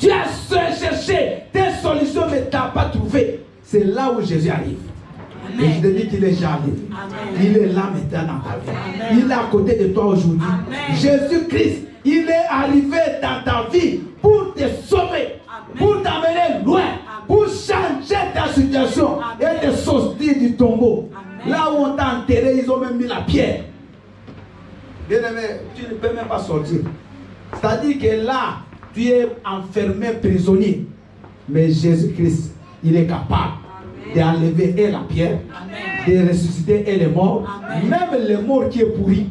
Tu as cherché des solutions, mais tu n'as pas trouvé. C'est là où Jésus arrive. Amen. Et je te dis qu'il est déjà arrivé. Amen. Il est là maintenant dans ta vie. Amen. Il est à côté de toi aujourd'hui. Jésus-Christ, il est arrivé dans ta vie pour te sauver, amen, pour t'amener loin, amen, pour changer ta situation, amen, et te sortir du tombeau. Amen. Là où on t'a enterré, ils ont même mis la pierre. Bien aimé, tu ne peux même pas sortir. C'est-à-dire que là, tu es enfermé, prisonnier. Mais Jésus-Christ, il est capable d'enlever et la pierre, amen, de ressusciter et les morts, amen, même les morts qui est pourri.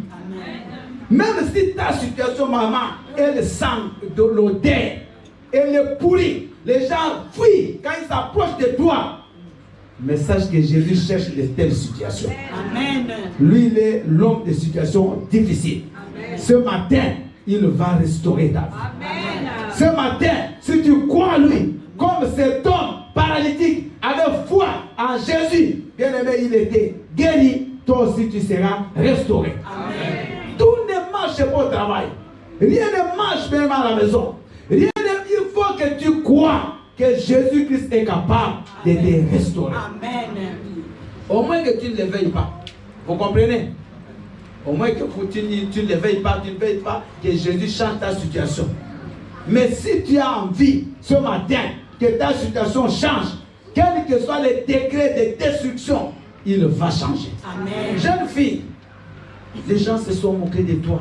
Même si ta situation, maman, elle sent de l'odeur, elle est pourrie, les gens fuient quand ils s'approchent de toi. Mais sache que Jésus cherche de telles situations. Amen. Lui, il est l'homme des situations difficiles. Amen. Ce matin, il va restaurer ta vie. Amen. Ce matin, si tu crois en lui, comme cet homme paralytique avec foi en Jésus, bien aimé, il était guéri, toi aussi tu seras restauré. Amen. Tout ne marche pas au travail. Rien ne marche même à la maison. Il faut que tu crois que Jésus-Christ est capable de te restaurer. Amen. Au moins que tu ne l'éveilles pas. Vous comprenez? Au moins que tu ne l'éveilles pas, tu ne veilles pas que Jésus change ta situation. Mais si tu as envie ce matin que ta situation change, quel que soit le degré de destruction, il va changer. Amen. Jeune fille, les gens se sont moqués de toi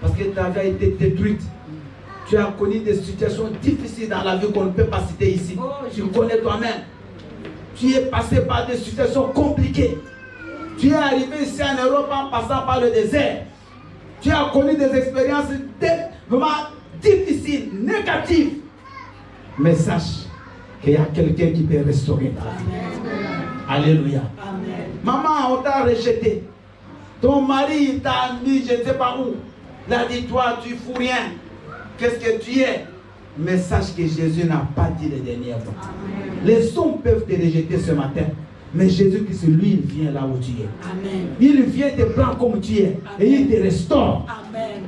parce que ta vie a été détruite. Tu as connu des situations difficiles dans la vie qu'on ne peut pas citer ici. Tu connais toi-même. Tu es passé par des situations compliquées. Tu es arrivé ici en Europe en passant par le désert. Tu as connu des expériences vraiment difficiles, négatives. Mais sache qu'il y a quelqu'un qui peut restaurer ta vie. Alléluia. Amen. Maman, on t'a rejeté. Ton mari t'a mis, je ne sais pas où. Il a dit, toi, tu ne fous rien. Qu'est-ce que tu es? Mais sache que Jésus n'a pas dit les dernières fois. Les hommes peuvent te rejeter ce matin. Mais Jésus-Christ, lui, il vient là où tu es. Amen. Il vient te prendre comme tu es. Amen. Et il te restaure. Amen.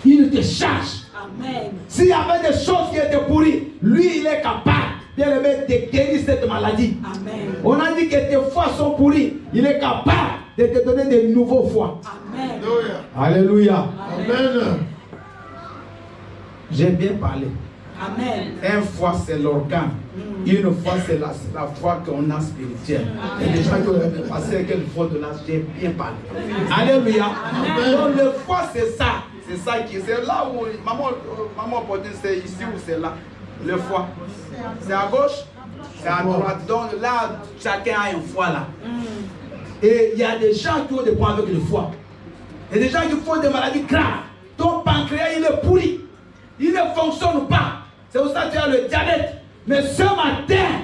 Il te charge. Amen. S'il y avait des choses qui étaient pourries, lui, il est capable de guérir cette maladie. Amen. On a dit que tes foies sont pourries. Il est capable de te donner de nouveaux foies. Amen. Alléluia. Amen. J'ai bien parlé. Amen. Un foie, c'est l'organe. Une fois, c'est la foi qu'on a spirituelle. Il y a des gens qui ont passé quelques fois de là, j'ai bien parlé. Alléluia. Amen. Donc le foie, c'est ça. C'est ça qui c'est là où maman Podine, c'est ici ou c'est là. Le foie. C'est à gauche, c'est à droite. Donc là, chacun a un foie là. Et il y a des gens qui ont des problèmes avec le foie. Il y a des gens qui font des maladies graves. Ton pancréas, il est pourri. Il ne fonctionne pas. C'est pour ça que tu as le diabète. Mais ce matin,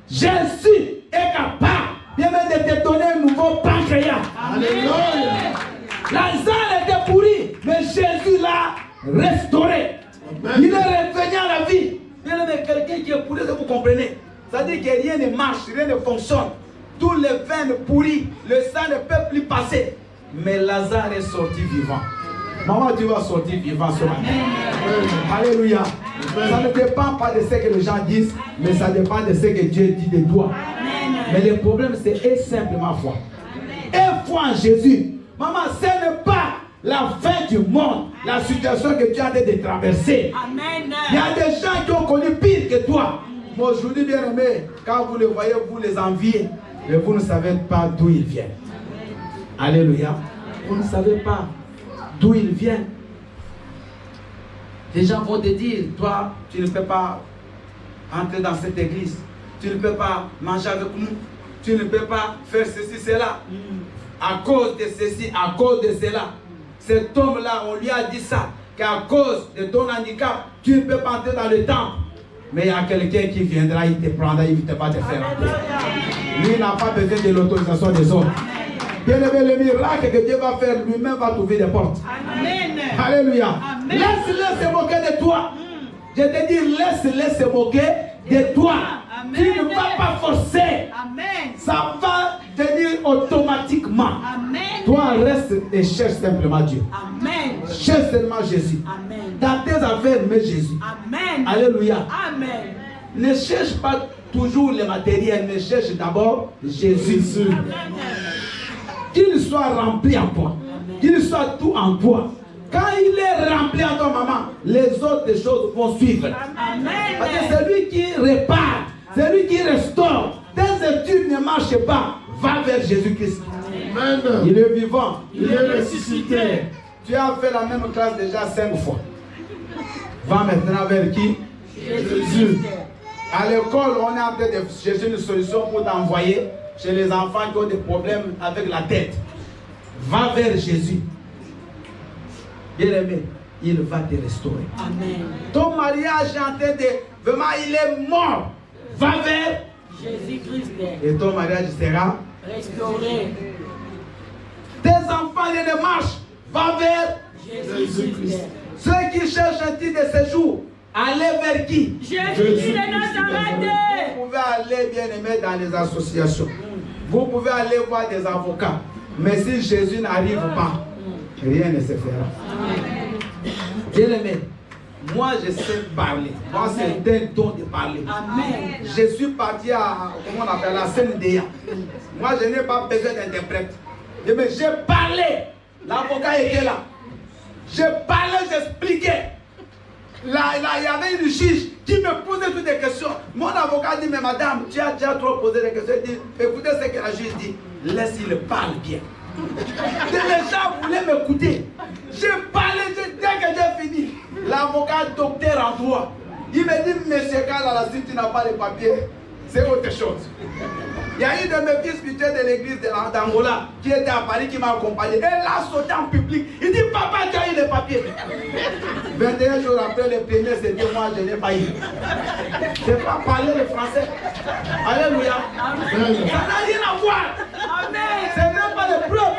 Jésus est capable de te donner un nouveau pancréas. Alléluia. Lazare était pourri, mais Jésus l'a restauré. Amen. Il est revenu à la vie. Mais quelqu'un qui est pourri, vous comprenez. C'est-à-dire que rien ne marche, rien ne fonctionne. Tous les veines pourris, le sang ne peut plus passer. Mais Lazare est sorti vivant. Maman, tu vas sortir vivant ce matin. Alléluia. Ça ne dépend pas de ce que les gens disent, mais ça dépend de ce que Dieu dit de toi. Amen. Mais le problème, c'est simplement foi. foi en Jésus. Maman, ce n'est pas la fin du monde, la situation que tu as de traverser. Amen. Il y a des gens qui ont connu pire que toi. Moi, je vous dis bien aimé, quand vous les voyez, vous les enviez, mais vous ne savez pas d'où ils viennent. Alléluia. Vous ne savez pas d'où ils viennent. Les gens vont te dire, toi, tu ne peux pas entrer dans cette église. Tu ne peux pas manger avec nous. Tu ne peux pas faire ceci, cela. À cause de ceci, à cause de cela. Cet homme-là, on lui a dit ça. Qu'à cause de ton handicap, tu ne peux pas entrer dans le temple. Mais il y a quelqu'un qui viendra, il te prendra, il ne va pas te faire entrer. Lui n'a pas besoin de l'autorisation des autres. Bien aimé, le miracle que Dieu va faire, lui-même va trouver des portes. Amen. Alléluia. Laisse-le se moquer de toi. Je te dis, laisse-le se moquer de toi. Amen. Tu ne vas pas forcer. Amen. Ça va venir automatiquement. Amen. Toi, reste et cherche simplement Dieu. Amen. Cherche seulement Jésus. Amen. Dans tes affaires, mets Jésus. Amen. Alléluia. Amen. Ne cherche pas toujours le matériel, mais cherche d'abord Jésus. Qu'il soit rempli en toi. Qu'il soit tout en toi. Quand il est rempli en toi, maman, les autres choses vont suivre. Amen. Parce que c'est lui qui répare, c'est lui qui restaure. Tes études ne marchent pas, va vers Jésus-Christ. Amen. Il est vivant, Il est ressuscité. Tu as fait la même classe déjà 5 fois. Va maintenant vers qui? Jésus. À l'école, on est en train de chercher une solution pour t'envoyer chez les enfants qui ont des problèmes avec la tête. Va vers Jésus. Bien aimé, il va te restaurer. Amen. Ton mariage est en train de... Vraiment, il est mort. Va vers... Jésus-Christ Et ton mariage sera... restauré. Tes enfants ne marchent. Va vers... Jésus-Christ. Ceux qui cherchent un titre de séjour, allez vers qui? Jésus-Christ de Nazareth. Vous pouvez aller, bien aimé, dans les associations. Vous pouvez aller voir des avocats. Mais si Jésus n'arrive pas, rien ne se fera. Bien aimé, moi je sais parler. Moi c'est un don de parler. Amen. Je suis parti à, comment on appelle, la CNDA. Moi je n'ai pas besoin d'interprète. Mais j'ai parlé. L'avocat était là. J'ai parlé, j'expliquais. Là, il y avait une juge qui me posait toutes des questions. Mon avocat dit, mais madame, tu as déjà trop posé des questions. Il dit, écoutez ce que la juge dit. Laisse-il parle bien. Et les gens voulaient m'écouter. J'ai parlé, dès que j'ai fini. L'avocat docteur en droit, il me dit, monsieur Kalala, si tu n'as pas les papiers, c'est autre chose. Il y a une de mes fils spirituels de l'église d'Angola qui était à Paris, qui m'a accompagné. Elle a sauté en public. Il dit, papa, tu as eu les papiers. 21 jours après, le premier, c'était moi, je n'ai pas eu. Je n'ai pas parlé le français. Alléluia. Amen. Ça n'a rien à voir. Amen. C'est même pas le preuve.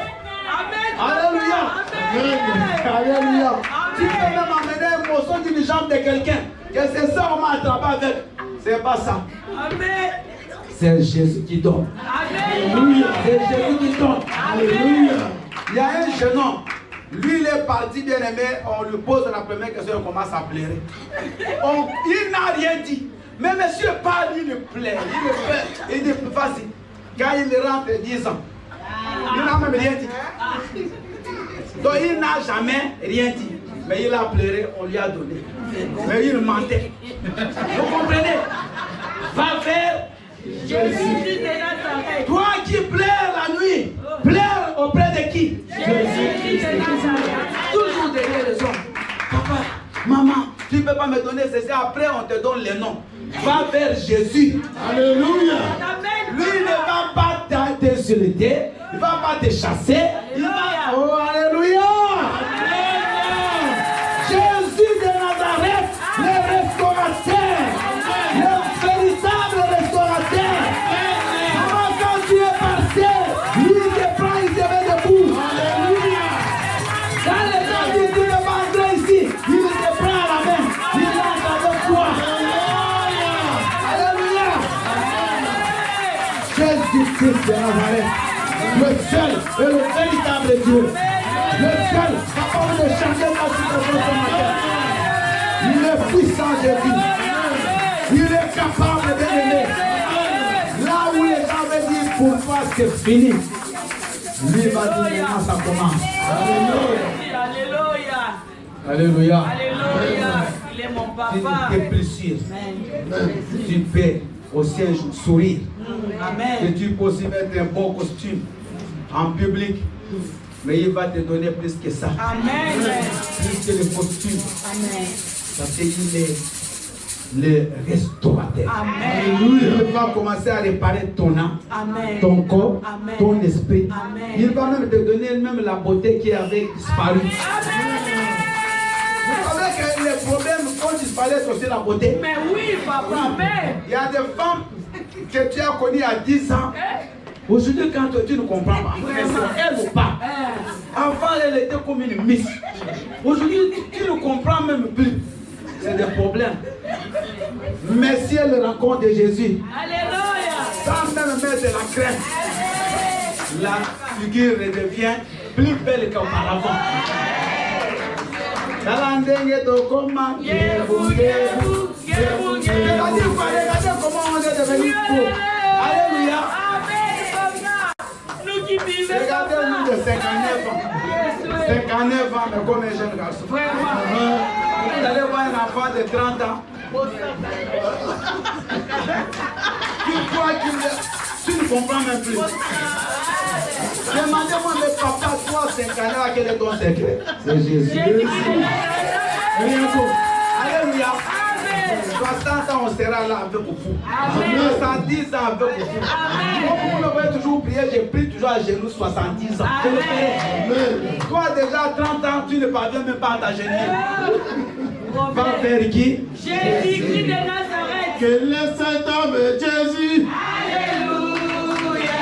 Amen. Alléluia. Alléluia. Tu peux même amener un morceau d'une jambe de quelqu'un. Que c'est ça, on m'a attrapé avec. C'est pas ça. Amen. C'est Jésus qui donne. Amen. C'est Jésus qui donne. Alléluia. Il y a un jeune homme. Lui, il est parti, bien aimé. On lui pose la première question, il commence à pleurer. Il n'a rien dit. Mais monsieur parle, il le plaît. Il le fait. Il dit, vas-y. Quand il rentre 10 ans, il n'a même rien dit. Donc il n'a jamais rien dit. Mais il a pleuré, on lui a donné. Mais il mentait. Vous comprenez? Va vers Jésus de Nazareth. toi qui pleures la nuit, pleure auprès de qui? Jésus de Nazareth. Toujours derrière les hommes. Papa, maman, tu ne peux pas me donner ceci. Après, on te donne les noms. Va vers Jésus. Alléluia. Amen. Lui ne va pas t'insulter. Il ne va pas te chasser. Il va... Oh, alléluia. Jésus de Nazareth, le restaurateur. Le véritable restaurateur. Comment quand tu es passé, lui te prend, il te met debout. Alléluia. Quand les gens disent tu ne vas pas entrer ici, il te prend à la main. Il entre avec toi. Alléluia. Jésus-Christ de Nazareth, le seul et le véritable Dieu. Le seul capable de changer ta situation ce matin. Il est puissant, Jésus. Il est capable de l'aimer. Là où les gens veulent dire pour toi c'est fini. Lui va dire maintenant ça commence. Alléluia. Alléluia. Alléluia. Il est mon Si papa. tu t'es blessé, tu peux aussi un jour sourire. Amen. Et tu peux aussi mettre un beau costume en public. Mais il va te donner plus que ça. Amen. Plus que le costume. Amen. Parce qu'il est le restaurateur. Amen. Il va commencer à réparer ton âme, Amen. ton corps, Amen. ton esprit. Amen. Il va même te donner même la beauté qui avait disparu. Vous savez que les problèmes ont disparu aussi la beauté. Mais oui, papa. Amen. Il y a des femmes que tu as connues à 10 ans. Aujourd'hui, quand tu ne comprends pas, elle ou pas. Avant, elle était comme une miss. Aujourd'hui, tu ne comprends même plus. C'est des problèmes. Mais si elle rencontre Jésus, Alléluia. sans même mettre de la crème, la figure devient plus belle qu'auparavant. Regardez comment on est devenu faux. Alléluia. Nous qui vivons. Regardez-nous de 59 ans. 59 ans, mais comme un jeune garçon. Vous allez voir un enfant de 30 ans. Tu crois tu ne comprends même plus. Demandez-moi, mais papa, toi, 5 ans, quel est ton secret? C'est Jésus. Rien d'autre. Alléluia. 60 ans, on sera là avec vous. 70 ans avec vous. Comme vous le voyez toujours prier, je prie toujours à genoux 70 ans. Je le fais. Toi, déjà 30 ans, tu ne parviens même pas à t'agenouiller. Va vers qui? Jésus-Christ de Nazareth. Quel est cet homme Jésus? Alléluia.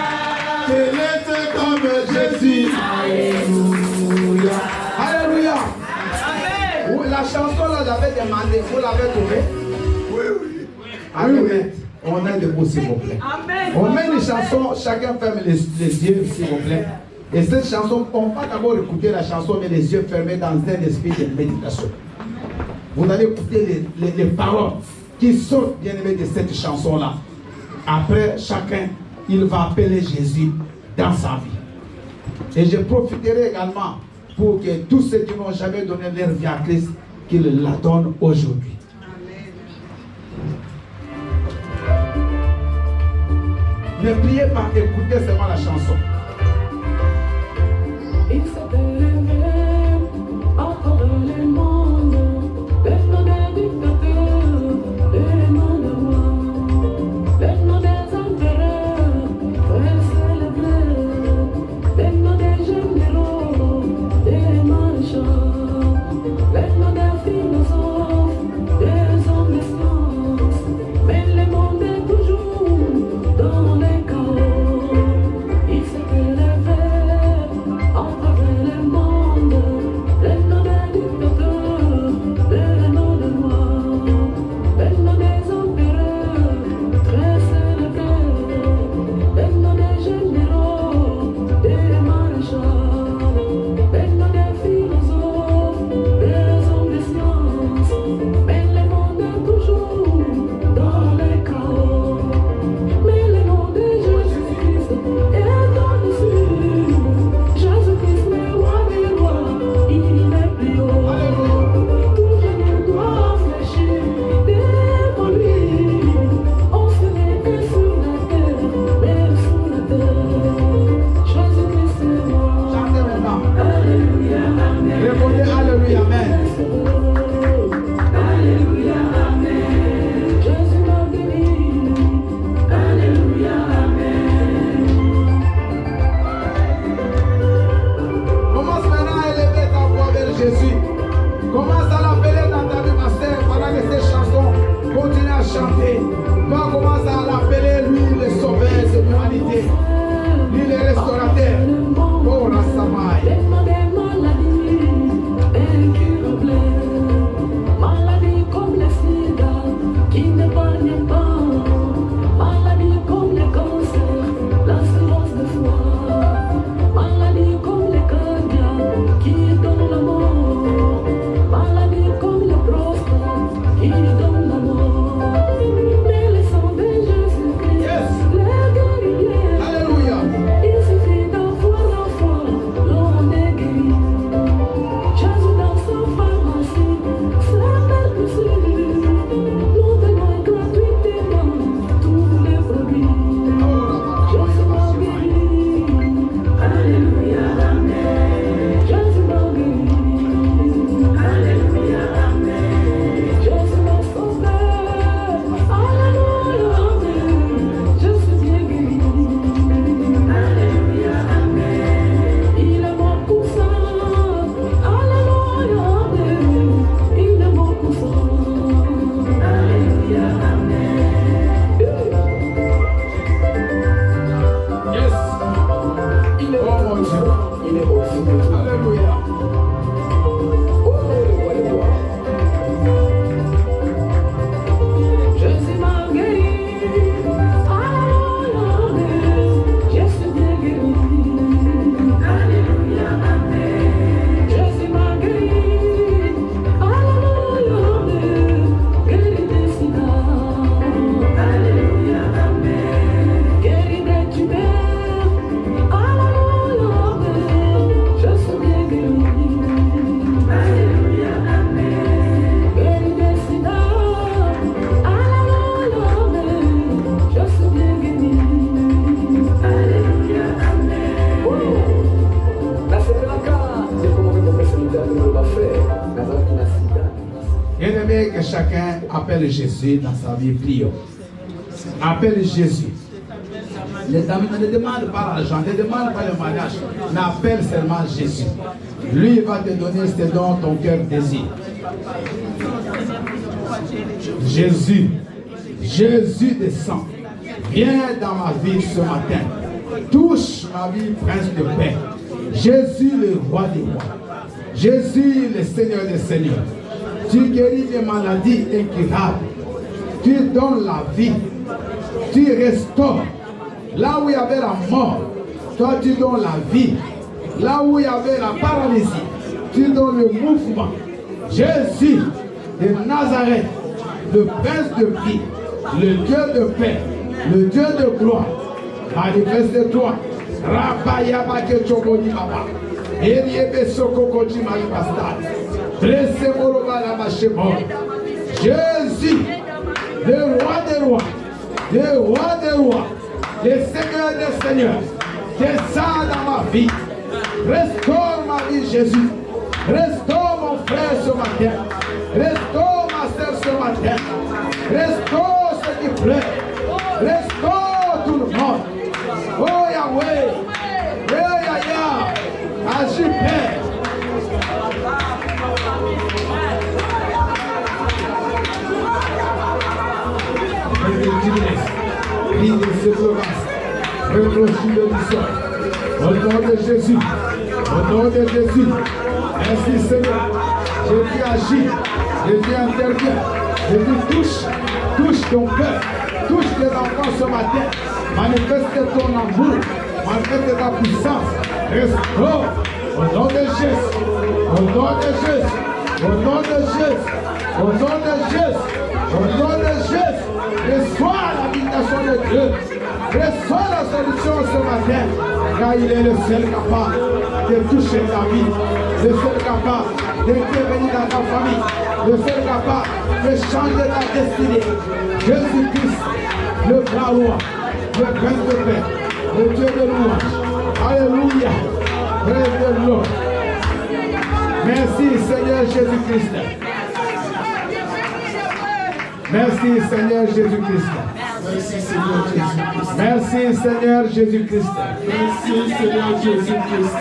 Quel est cet homme Jésus? Alléluia. Alléluia. Amen. La chanson là, j'avais demandé, vous l'avez trouvée? Oui. Amen. On a debout, s'il vous plaît. Amen. On met une chanson, chacun ferme les yeux, s'il vous plaît. Et cette chanson, on va d'abord écouter la chanson, mais les yeux fermés dans un esprit de méditation. Vous allez écouter les paroles qui sortent, bien aimés, de cette chanson-là. Après, chacun, il va appeler Jésus dans sa vie. Et je profiterai également pour que tous ceux qui n'ont jamais donné leur vie à Christ, qu'ils la donnent aujourd'hui. Ne priez pas, écoutez seulement la chanson. Il s'est élevé encore le monde, les noms des dictateurs, les noms de rois, les noms des empereurs, frères célébrés, les noms des généraux, des marchands, les noms des philosophes, des hommes de science, mais le monde est toujours dans les chaos. Il s'est il est au-dessus de tout. Alléluia. Oh, le roi des rois. Jésus m'a guéri, alléluia, Jésus m'a guéri, alléluia, amen. Jésus m'a guéri, alléluia, guéri des sida, alléluia, amen. Guéri des tumeurs, alléluia, je suis bien guéri, alléluia, amen. Guéri des sida, Bien-aimé, que chacun appelle Jésus dans sa vie, prions. Appelle Jésus. Ne demande pas l'argent, ne demande pas le mariage, mais appelle seulement Jésus. Lui, il va te donner ce dont ton cœur désire. Jésus, Jésus descend. Viens dans ma vie ce matin. Touche ma vie, prince de paix. Jésus, le roi des rois. Jésus, le Seigneur des seigneurs. Tu guéris les maladies incurables. Tu donnes la vie. Tu restaures. Là où il y avait la mort, toi tu donnes la vie. Là où il y avait la paralysie, tu donnes le mouvement. Jésus de Nazareth, le prince de vie, le Dieu de paix, le Dieu de gloire, manifeste-toi. Rapayabake chokoni baba. Eriebe sokokochi malibasta. Blessé moroba la machemo. Jésus, le roi des rois, le roi des rois, le Seigneur des seigneurs, descends dans ma vie. Restaure ma vie, Jésus. Restaure mon frère ce matin. Restaure ma soeur ce matin. Restaure ce qui plaît. Restaure tout le monde. Oh Yahweh. Oh Yahya. Agis Père. Prie de sécurité. Reproche le sol. Au nom de Jésus. Au nom de Jésus. Merci Seigneur. Jésus agit. Jésus intervient. Jésus touche ton cœur. Touche tes enfants ce matin. Manifeste ton amour. Manifeste ta puissance. Restaure. Au nom de Jésus. Au nom de Jésus. Au nom de Jésus. Au nom de Jésus. Au nom de Jésus. Reçois l'habitation de Dieu. Reçois la solution ce matin. Car il est le seul capable de toucher ta vie. Le seul capable d'intervenir dans ta famille. Le seul capable de changer ta destinée. Jésus-Christ, le grand roi, le prince de paix, le Dieu de louange. Alléluia. Praise the Lord. Merci Seigneur Jésus-Christ. Merci Seigneur Jésus-Christ. Merci Seigneur Jésus-Christ. Merci Seigneur Jésus-Christ. Merci Seigneur Jésus-Christ.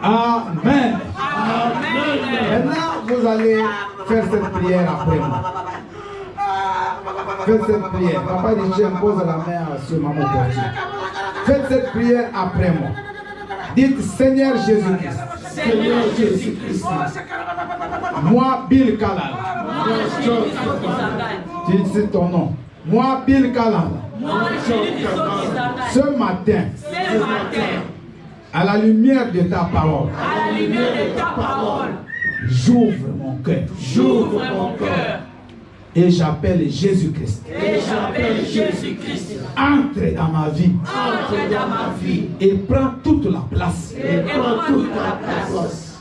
Amen. Amen. Maintenant, vous allez faire cette prière après moi. Faites cette prière. Papa dit, j'impose la main sur maman Portier. Faites cette prière après moi. Dites Seigneur Jésus-Christ. Seigneur Jésus-Christ. Moi, Bill Kalal. Dites ton nom. Moi, Bill Kalal. Ce matin, à la lumière de ta parole, j'ouvre mon cœur. J'ouvre mon cœur. Et j'appelle Jésus-Christ. Entre dans ma vie. Et prends toute la place.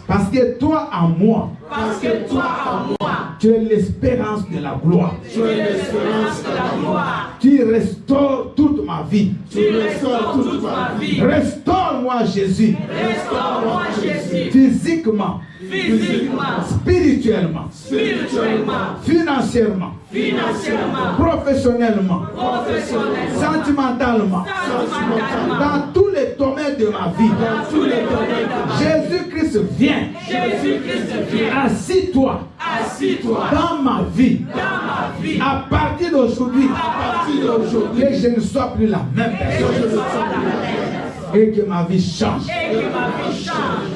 Parce que toi en moi, tu es l'espérance de la gloire. Tu restaures toute ma vie. Restaure-moi Jésus. Physiquement. Spirituellement. Financièrement. Professionnellement. Sentimentalement. Dans tous les domaines de ma vie. Jésus-Christ vient. Assis-toi. Dans ma vie. À partir d'aujourd'hui. Que je ne sois plus la même personne. Et que ma vie change. Et que ma vie change.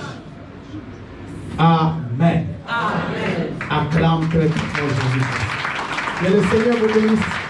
Amen. Amen. Acclame très fort Jésus. Que le Seigneur vous bénisse.